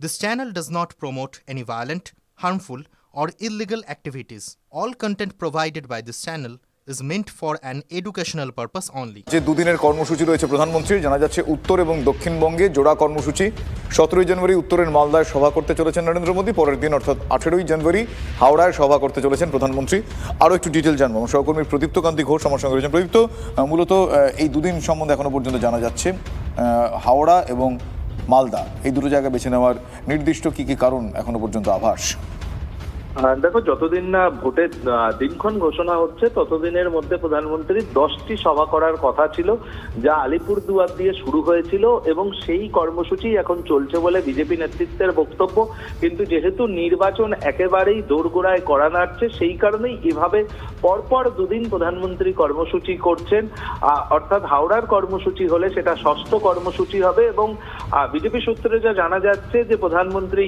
This channel does not promote any violent, harmful, or illegal activities. All content provided by this channel is meant for an educational purpose only. যে দুদিনের কর্মসূচি রয়েছে প্রধানমন্ত্রীর, জানা যাচ্ছে উত্তর এবং দক্ষিণবঙ্গে জোড়া কর্মসূচি। 17ই জানুয়ারি উত্তরের মালদায় সভা করতে চলেছেন নরেন্দ্র মোদী। পরের দিন অর্থাৎ 18ই জানুয়ারি হাওড়ায় সভা করতে চলেছেন প্রধানমন্ত্রী। আরও একটু ডিটেল জানবো, আমার সহকর্মী প্রদীপ্ত কান্তি ঘোষ আমার সঙ্গে রয়েছেন। প্রদীপ্ত, মূলত এই দুদিন সম্বন্ধে এখনো পর্যন্ত জানা যাচ্ছে হাওড়া এবং মালদা এই দুটো জায়গা বেছে নেওয়ার নির্দিষ্ট কি কি কারণ এখনো পর্যন্ত আভাস? দেখো, যতদিন না ভোটের দিনক্ষণ ঘোষণা হচ্ছে ততদিনের মধ্যে প্রধানমন্ত্রীর 10টি সভা করার কথা ছিল, যা আলিপুরদুয়ার দিয়ে শুরু হয়েছিল এবং সেই কর্মসূচি এখন চলছে বলে বিজেপি নেতৃত্বের বক্তব্য। কিন্তু যেহেতু নির্বাচন একেবারেই দোরগোড়ায় করা নাড়ছে, সেই কারণেই এভাবে পরপর দুদিন প্রধানমন্ত্রী কর্মসূচি করছেন। অর্থাৎ হাওড়ার কর্মসূচি হলে সেটা 6ষ্ঠ কর্মসূচি হবে এবং বিজেপি সূত্রে যা জানা যাচ্ছে যে প্রধানমন্ত্রী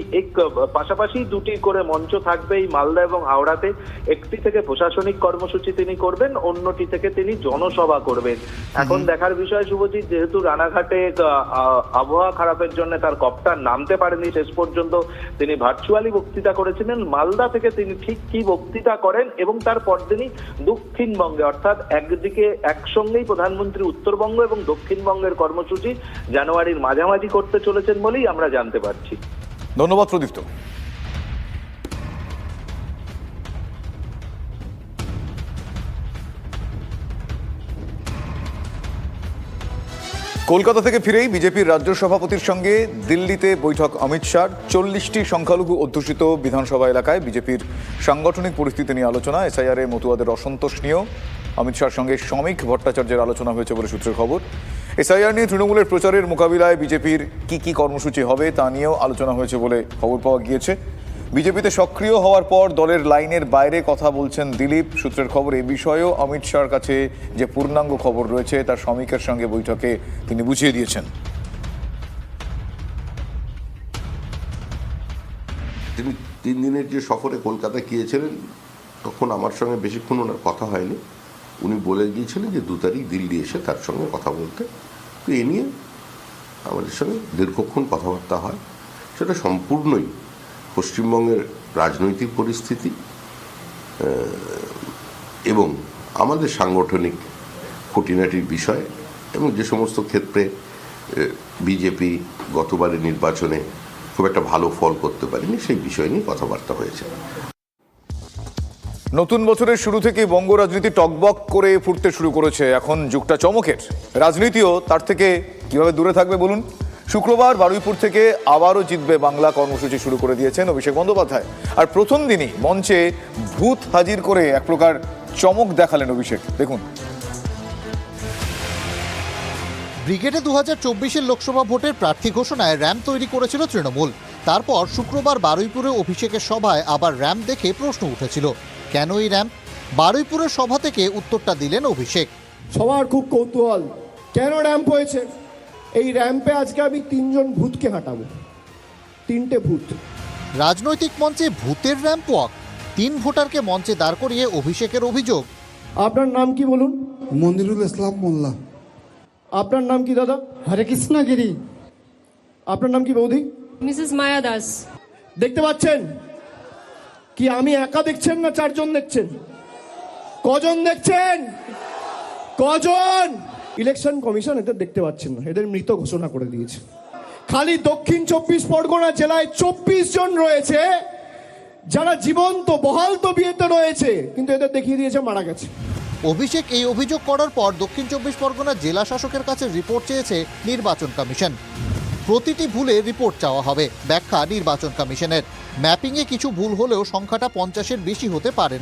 পাশাপাশি দুটি করে মঞ্চ থাকবে এই মালদা এবং হাওড়াতে। একটি থেকে প্রশাসনিক কর্মসূচি তিনি করবেন, অন্যটি থেকে তিনি জনসভা করবেন। এখন দেখার বিষয় শুভজিৎ, যেহেতু রানাঘাটে আবহাওয়া খারাপের জন্য তার কপ্টার নামতে পারেনি শেষ পর্যন্ত, তিনি ভার্চুয়ালি বক্তৃতা করেছিলেন। মালদা থেকে তিনি ঠিক কি বক্তৃতা করেন এবং তার পরদিনই দক্ষিণবঙ্গে, অর্থাৎ একদিকে একসঙ্গেই প্রধানমন্ত্রী উত্তরবঙ্গ এবং দক্ষিণবঙ্গের কর্মসূচি জানুয়ারির মাঝামাঝি করতে চলেছেন বলেই আমরা জানতে পারছি। ধন্যবাদ প্রদীপ্ত। কলকাতা থেকে ফিরেই বিজেপির রাজ্য সভাপতির সঙ্গে দিল্লিতে বৈঠক অমিত শাহর। 40টি সংখ্যালঘু অধ্যুষিত বিধানসভা এলাকায় বিজেপির সাংগঠনিক পরিস্থিতি নিয়ে আলোচনা। এসআইআরে মতুয়াদের অসন্তোষ নিয়েও অমিত শাহর সঙ্গে শ্রমিক ভট্টাচার্যের আলোচনা হয়েছে বলে সূত্রের খবর। এসআইআর নিয়ে তৃণমূলের প্রচারের মোকাবিলায় বিজেপির কি কর্মসূচি হবে তা নিয়েও আলোচনা হয়েছে বলে খবর পাওয়া গিয়েছে। বিজেপিতে সক্রিয় হওয়ার পর দলের লাইনের বাইরে কথা বলছেন দিলীপ। সূত্রের খবর, এ বিষয়েও অমিত শাহর কাছে যে পূর্ণাঙ্গ খবর রয়েছে তা শ্রমিকের সঙ্গে বৈঠকে তিনি বুঝিয়ে দিয়েছেন। তিনি 3 দিনের যে সফরে কলকাতা গিয়েছিলেন, তখন আমার সঙ্গে বেশিক্ষণ ওনার কথা হয়নি। উনি বলে গিয়েছিলেন যে 2 তারিখ দিল্লি এসে তার সঙ্গে কথা বলতে। তো এ নিয়ে আমাদের সঙ্গে দীর্ঘক্ষণ কথাবার্তা হয়। সেটা সম্পূর্ণই পশ্চিমবঙ্গের রাজনৈতিক পরিস্থিতি এবং আমাদের সাংগঠনিক খুঁটিনাটির বিষয় এবং যে সমস্ত ক্ষেত্রে বিজেপি গতবারের নির্বাচনে খুব একটা ভালো ফল করতে পারেনি সেই বিষয় নিয়ে কথাবার্তা হয়েছে। নতুন বছরের শুরু থেকে বঙ্গ রাজনীতি টকবক করে ফুটতে শুরু করেছে। এখন যুগটা চমকের। রাজনীতিও তার থেকে কিভাবে দূরে থাকবে বলুন? শুক্রবার বারুইপুর থেকে আবারও জিতবে বাংলা কর্মসূচি শুরু করে দিয়েছেন অভিষেক বন্দ্যোপাধ্যায়। আর প্রথম দিনই মঞ্চে ভূত হাজির করে এক প্রকার চমক দেখালেন অভিষেক। দেখুন। ব্রিগেডে 2024-এর লোকসভা ভোটের প্রার্থী ঘোষণায় র্যাম্প তৈরি করেছিল তৃণমূল। তারপর শুক্রবার বারুইপুরে অভিষেকের সভায় আবার র্যাম্প দেখে প্রশ্ন উঠেছিল, কেন এই র্যাম্প? বারুইপুরের সভা থেকে উত্তরটা দিলেন অভিষেক। সবার খুব কৌতূহল, কেন র্যাম্প হয়েছে? এই র্যাম্পে আজকে আমি 3 জন ভূতকে হাঁটাবো, 3টে ভূত। রাজনৈতিক মঞ্চে ভূতের র্যাম্প ওয়াক। 3 ভোটারকে মঞ্চে দাঁড় করিয়ে অভিষেকের অভিযোগ, আপনার নাম কি বলুন? মনিরুল ইসলাম মোল্লা। আপনার নাম কি দাদা? হরে কৃষ্ণগিরি। আপনার নাম কি বৌদি? মিসেস মায়া দাস। দেখতে পাচ্ছেন কি আমি একা দেখছেন না 4 জন দেখছেন? কজন দেখছেন? কজন? ইলেকশন কমিশন এদের দেখতে পাচ্ছেন না, এদের মৃত ঘোষণা করে দিয়েছে। খালি দক্ষিণ 24 পরগনা জেলায় 24 জন রয়েছে যারা জীবন্ত বহাল তবিয়তে রয়েছে, কিন্তু এদের দেখিয়ে দিয়েছে মারা গেছে। অভিষেক এই অভিযোগ করার পর দক্ষিণ 24 পরগনা জেলা শাসকের কাছে রিপোর্ট চেয়েছে নির্বাচন কমিশন। প্রতিটি ভুলে রিপোর্ট চাওয়া হবে। ব্যাখ্যা নির্বাচন কমিশনের, ম্যাপিংয়ে কিছু ভুল হলেও সংখ্যাটা 50-এর বেশি হতে পারে